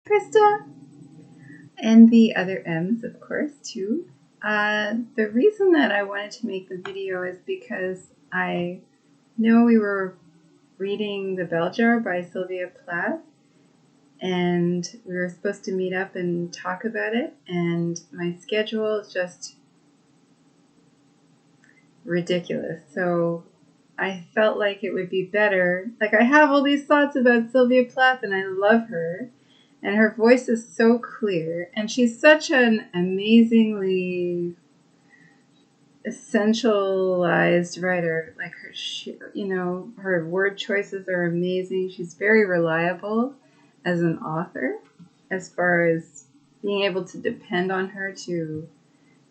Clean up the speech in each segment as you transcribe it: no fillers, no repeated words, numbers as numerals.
Krista, and the other M's, of course, too. The reason that I wanted to make the video is because I know we were reading The Bell Jar by Sylvia Plath, and we were supposed to meet up and talk about it, and my schedule is just ridiculous. So I felt like it would be better. Like, I have all these thoughts about Sylvia Plath, and I love her, and her voice is so clear, and she's such an amazingly essentialized writer. Like, her word choices are amazing. She's very reliable as an author, as far as being able to depend on her to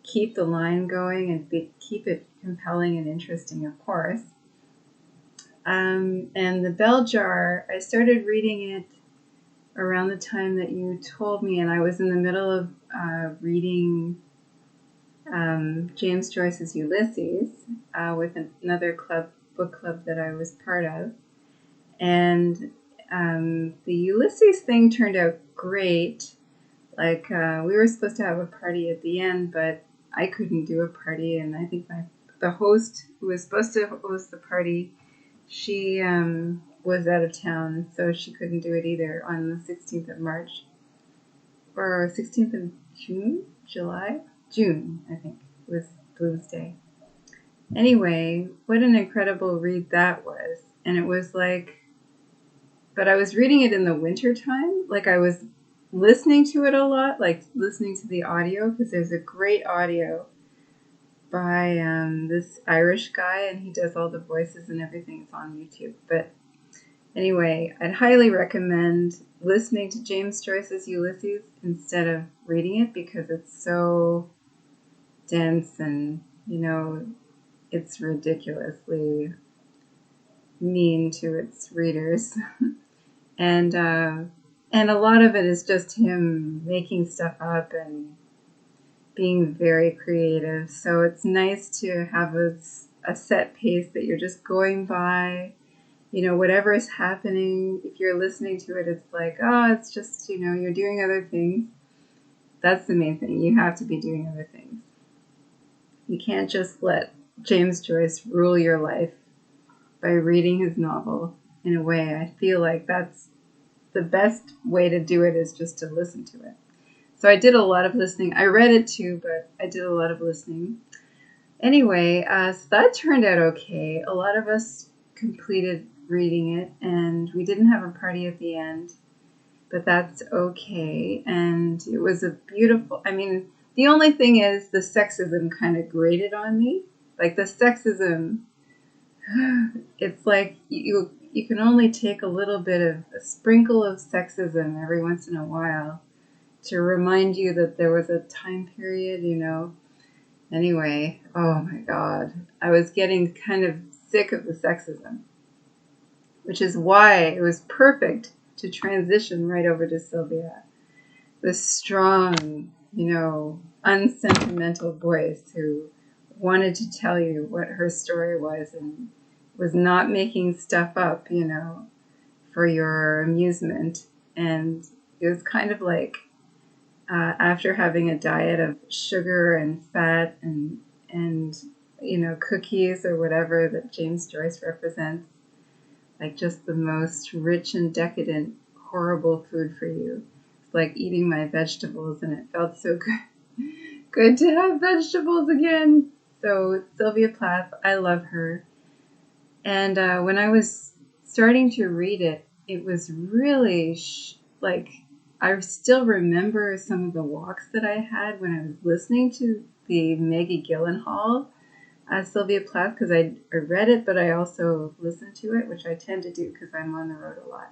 keep the line going and keep it compelling and interesting, of course. And The Bell Jar, I started reading it around the time that you told me, and I was in the middle of reading James Joyce's Ulysses with another book club that I was part of. And the Ulysses thing turned out great. Like, we were supposed to have a party at the end, but I couldn't do a party, and I think the host who was supposed to host the party, she was out of town, so she couldn't do it either on the 16th of March. Or 16th of June? June, I think, was Blues Day. Anyway, what an incredible read that was. And it was like, but I was reading it in the winter time. Like, I was listening to it a lot, like listening to the audio, because there's a great audio by this Irish guy, and he does all the voices and everything. It's on YouTube. But anyway, I'd highly recommend listening to James Joyce's Ulysses instead of reading it, because it's so dense and, it's ridiculously mean to its readers. And a lot of it is just him making stuff up and being very creative. So it's nice to have a set pace that you're just going by. Whatever is happening, if you're listening to it, it's like, oh, it's just, you're doing other things. That's the main thing. You have to be doing other things. You can't just let James Joyce rule your life by reading his novel. In a way, I feel like that's the best way to do it, is just to listen to it. So I did a lot of listening. I read it too, but I did a lot of listening. Anyway, so that turned out okay. A lot of us completed reading it, and we didn't have a party at the end, but that's okay. And it was the only thing is the sexism kind of grated on me. Like, the sexism, it's like you can only take a little bit of a sprinkle of sexism every once in a while to remind you that there was a time period, Anyway, oh my God, I was getting kind of sick of the sexism, which is why it was perfect to transition right over to Sylvia. This strong, unsentimental voice who wanted to tell you what her story was and was not making stuff up, for your amusement. And it was kind of like after having a diet of sugar and fat and cookies or whatever that James Joyce represents, like just the most rich and decadent, horrible food for you. It's like eating my vegetables, and it felt so good to have vegetables again. So Sylvia Plath, I love her. And when I was starting to read it, it was really I still remember some of the walks that I had when I was listening to the Maggie Gyllenhaal Sylvia Plath, because I read it, but I also listened to it, which I tend to do because I'm on the road a lot.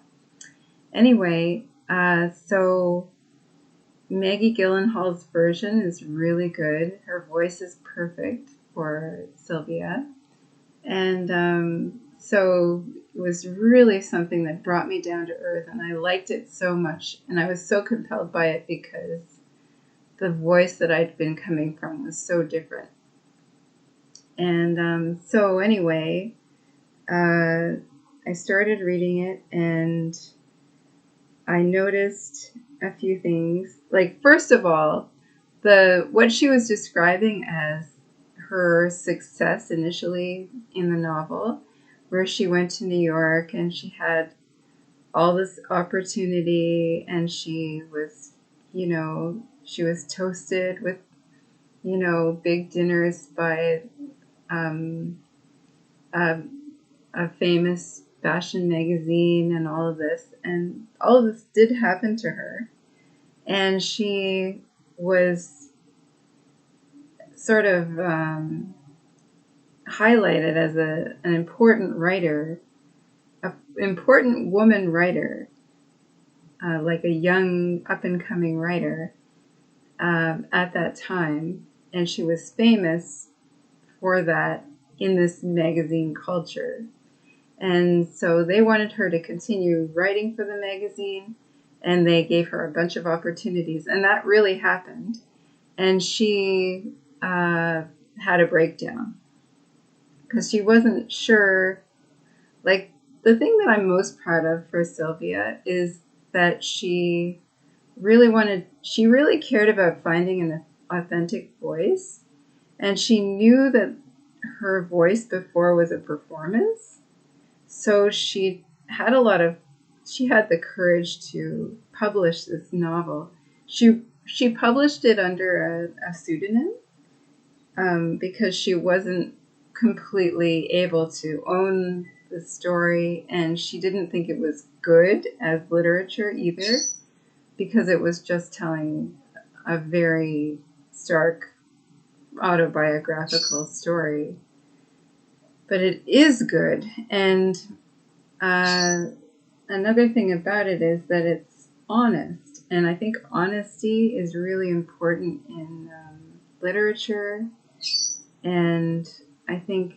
Anyway, so Maggie Gyllenhaal's version is really good. Her voice is perfect for Sylvia. And so it was really something that brought me down to earth, and I liked it so much. And I was so compelled by it because the voice that I'd been coming from was so different. And so anyway, I started reading it, and I noticed a few things. Like, first of all, what she was describing as her success initially in the novel, where she went to New York and she had all this opportunity, and she was, she was toasted with, big dinners by um, a, a famous fashion magazine and all of this. And all of this did happen to her. And she was sort of highlighted as an important writer, an important woman writer, like a young up-and-coming writer at that time. And she was famous for that in this magazine culture. And so they wanted her to continue writing for the magazine, and they gave her a bunch of opportunities. And that really happened. And she had a breakdown because she wasn't sure. Like, the thing that I'm most proud of for Sylvia is that she really cared about finding an authentic voice. And she knew that her voice before was a performance. So she had the courage to publish this novel. She published it under a pseudonym because she wasn't completely able to own the story, and she didn't think it was good as literature either, because it was just telling a very stark autobiographical story. But it is good, and another thing about it is that it's honest, and I think honesty is really important in literature, and I think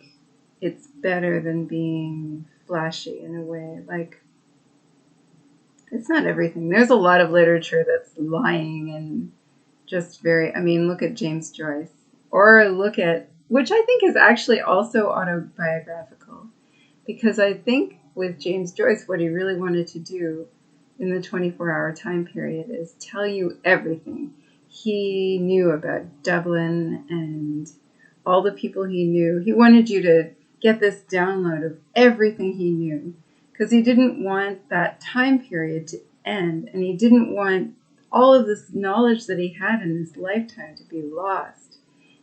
it's better than being flashy in a way. Like, it's not everything. There's a lot of literature that's lying and just look at James Joyce, or look at, which I think is actually also autobiographical, because I think with James Joyce, what he really wanted to do in the 24-hour time period is tell you everything he knew about Dublin and all the people he knew. He wanted you to get this download of everything he knew, because he didn't want that time period to end, and he didn't want all of this knowledge that he had in his lifetime to be lost.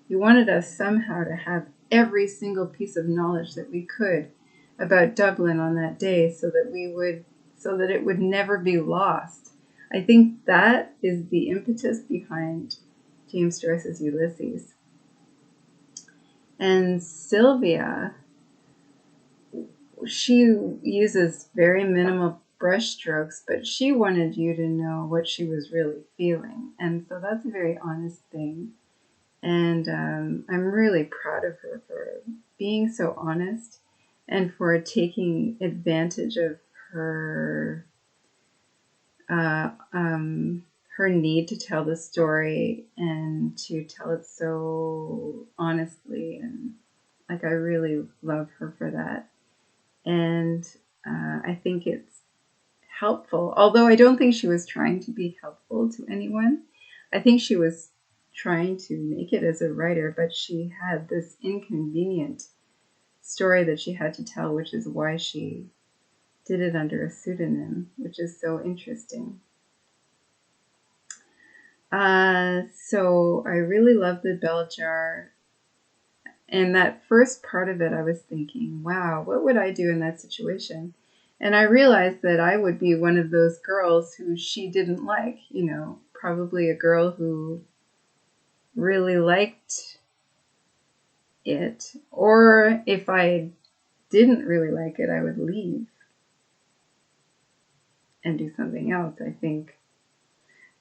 He wanted us somehow to have every single piece of knowledge that we could about Dublin on that day, so that it would never be lost. I think that is the impetus behind James Joyce's Ulysses. And Sylvia, she uses very minimal brush strokes, but she wanted you to know what she was really feeling. And so that's a very honest thing. And I'm really proud of her for being so honest and for taking advantage of her her need to tell the story and to tell it so honestly. And like, I really love her for that. And I think it's helpful, although I don't think she was trying to be helpful to anyone. I think she was trying to make it as a writer, but she had this inconvenient story that she had to tell, which is why she did it under a pseudonym, which is so interesting. So I really love the bell jar. And that first part of it, I was thinking, wow, what would I do in that situation? And I realized that I would be one of those girls who she didn't like, probably a girl who really liked it. Or if I didn't really like it, I would leave and do something else, I think.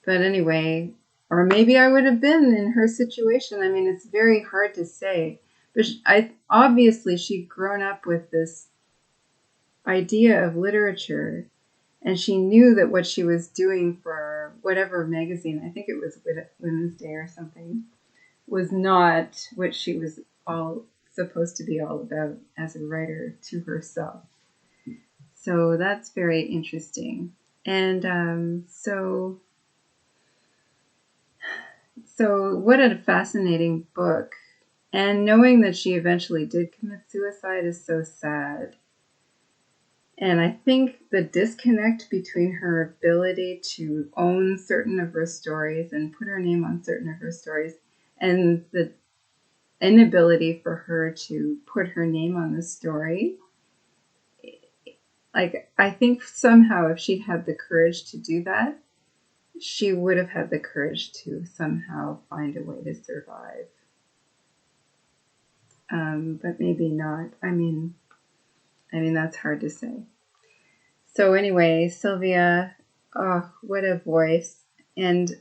But anyway, or maybe I would have been in her situation. I mean, it's very hard to say. But obviously she'd grown up with this idea of literature, and she knew that what she was doing for whatever magazine, I think it was Women's Day or something, was not what she was all supposed to be all about as a writer to herself. So that's very interesting. And so So what a fascinating book. And knowing that she eventually did commit suicide is so sad. And I think the disconnect between her ability to own certain of her stories and put her name on certain of her stories and the inability for her to put her name on the story, like, I think somehow if she'd had the courage to do that, she would have had the courage to somehow find a way to survive. But maybe not. I mean, that's hard to say. So anyway, Sylvia, oh, what a voice. And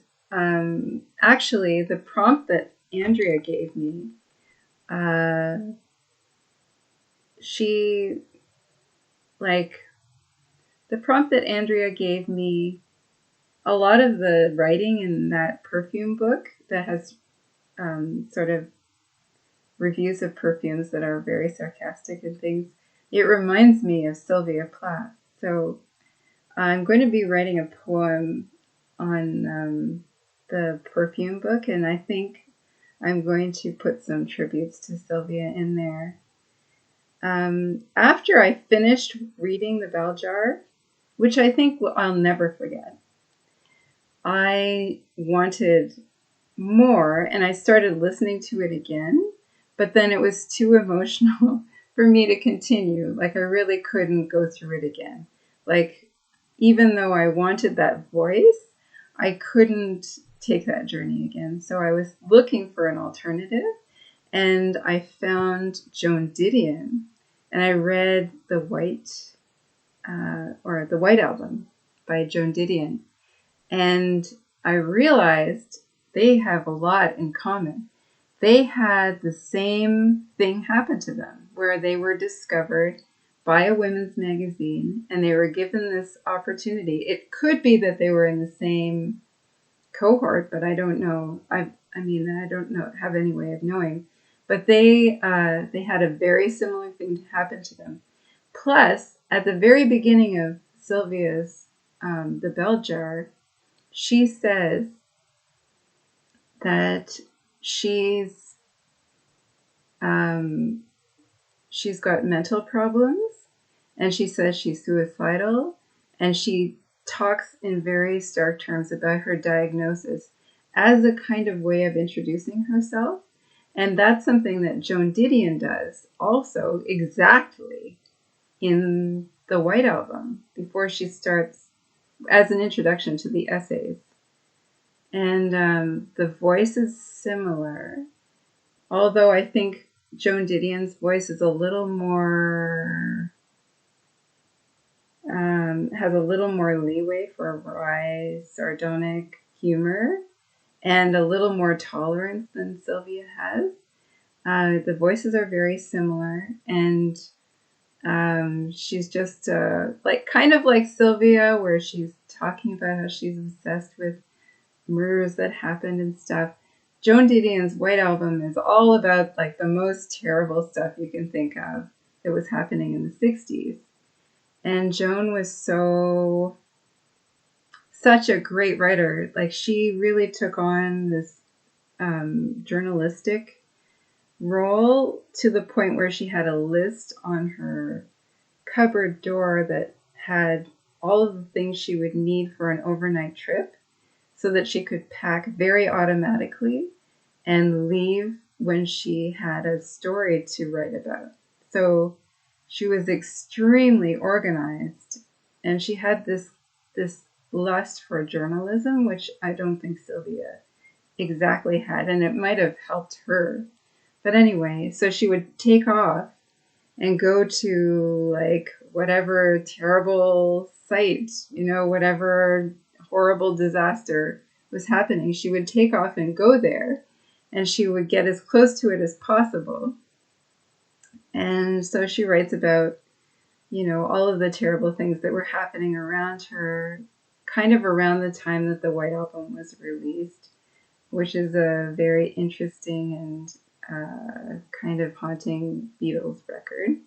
actually, the prompt that Andrea gave me, she, like, the prompt that Andrea gave me, a lot of the writing in that perfume book that has sort of reviews of perfumes that are very sarcastic and things, it reminds me of Sylvia Plath. So I'm going to be writing a poem on the perfume book, and I think I'm going to put some tributes to Sylvia in there. After I finished reading The Bell Jar, which I think I'll never forget, I wanted more, and I started listening to it again, but then it was too emotional for me to continue. Like, I really couldn't go through it again. Like, even though I wanted that voice, I couldn't take that journey again. So I was looking for an alternative, and I found Joan Didion, and I read the White Album by Joan Didion, and I realized they have a lot in common. They had the same thing happen to them, where they were discovered by a women's magazine and they were given this opportunity. It could be that they were in the same cohort, but I don't know. I don't know, have any way of knowing. But they had a very similar thing to happen to them. Plus, at the very beginning of Sylvia's The Bell Jar, she says that she's got mental problems, and she says she's suicidal, and she talks in very stark terms about her diagnosis as a kind of way of introducing herself. And that's something that Joan Didion does also exactly in the White Album before she starts as an introduction to the essays. And the voice is similar, although I think Joan Didion's voice is a little more, has a little more leeway for a wry, sardonic humor and a little more tolerance than Sylvia has. The voices are very similar, and she's just kind of like Sylvia, where she's talking about how she's obsessed with murders that happened and stuff. Joan Didion's White Album is all about like the most terrible stuff you can think of that was happening in the 60s. And Joan was such a great writer. Like, she really took on this journalistic role to the point where she had a list on her cupboard door that had all of the things she would need for an overnight trip, so that she could pack very automatically and leave when she had a story to write about. So she was extremely organized, and she had this lust for journalism, which I don't think Sylvia exactly had, and it might have helped her. But anyway, so she would take off and go to like whatever terrible site, whatever horrible disaster was happening. She would take off and go there, and she would get as close to it as possible. And so she writes about, all of the terrible things that were happening around her, kind of around the time that the White Album was released, which is a very interesting and kind of haunting Beatles record.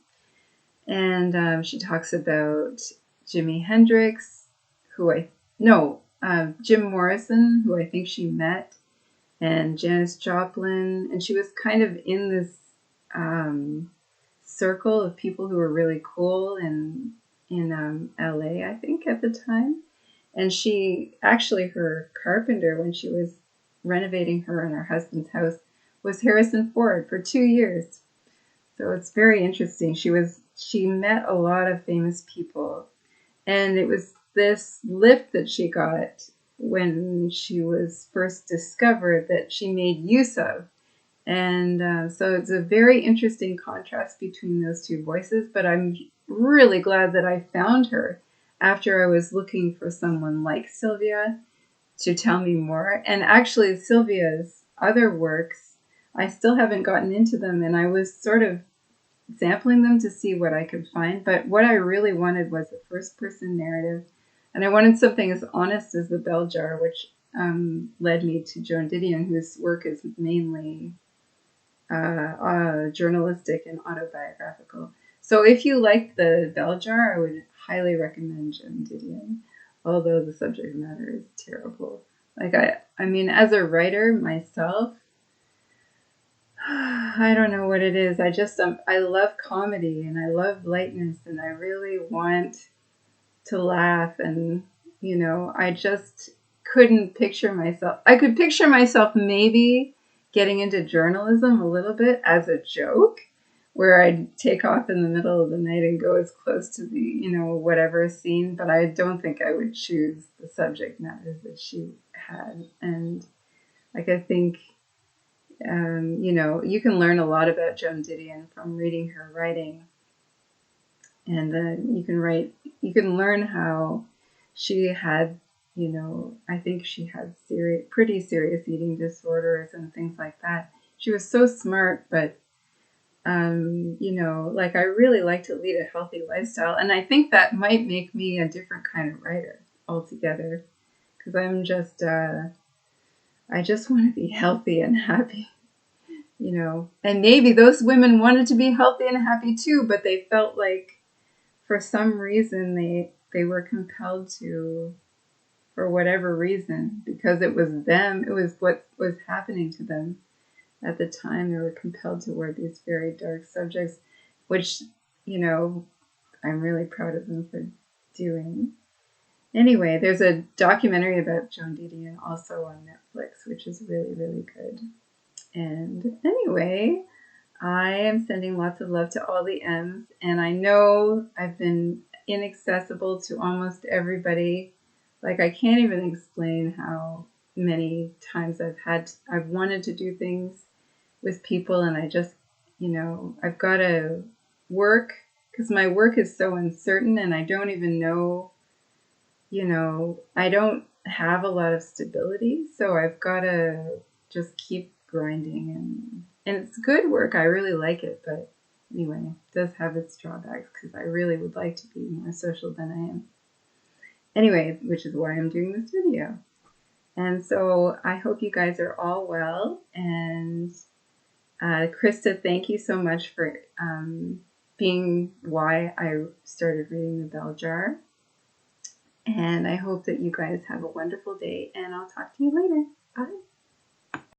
And she talks about Jimi Hendrix, Jim Morrison, who I think she met and Janis Joplin, and she was kind of in this circle of people who were really cool in LA, I think, at the time. And she actually, her carpenter, when she was renovating her and her husband's house, was Harrison Ford for 2 years. So it's very interesting. She met a lot of famous people, and it was this lift that she got when she was first discovered that she made use of. And so it's a very interesting contrast between those two voices, but I'm really glad that I found her after I was looking for someone like Sylvia to tell me more. And actually, Sylvia's other works, I still haven't gotten into them, and I was sort of sampling them to see what I could find. But what I really wanted was a first-person narrative, and I wanted something as honest as The Bell Jar, which led me to Joan Didion, whose work is mainly journalistic and autobiographical. So if you like The Bell Jar, I would highly recommend Joan Didion, although the subject matter is terrible. Like I mean, as a writer myself, I don't know what it is. I love comedy and I love lightness and I really want to laugh, and I just couldn't picture myself. I could picture myself maybe getting into journalism a little bit as a joke, where I'd take off in the middle of the night and go as close to the, whatever scene, but I don't think I would choose the subject matters that she had. And like, I think, you can learn a lot about Joan Didion from reading her writing. And then you can learn how she had, I think she had pretty serious eating disorders and things like that. She was so smart, but, like, I really like to lead a healthy lifestyle. And I think that might make me a different kind of writer altogether, because I just want to be healthy and happy, and maybe those women wanted to be healthy and happy too, but they felt like, for some reason, they were compelled to, for whatever reason, because it was them, it was what was happening to them at the time. They were compelled to wear these very dark subjects, which, I'm really proud of them for doing. Anyway, there's a documentary about Joan Didion also on Netflix, which is really, really good. And anyway, I am sending lots of love to all the M's, and I know I've been inaccessible to almost everybody. Like, I can't even explain how many times I've wanted to do things with people, and I just, I've got to work, because my work is so uncertain, and I don't even know, I don't have a lot of stability, so I've got to just keep grinding, and it's good work. I really like it, but anyway, it does have its drawbacks, because I really would like to be more social than I am. Anyway, which is why I'm doing this video. And so I hope you guys are all well. And Krista, thank you so much for being why I started reading The Bell Jar. And I hope that you guys have a wonderful day, and I'll talk to you later. Bye.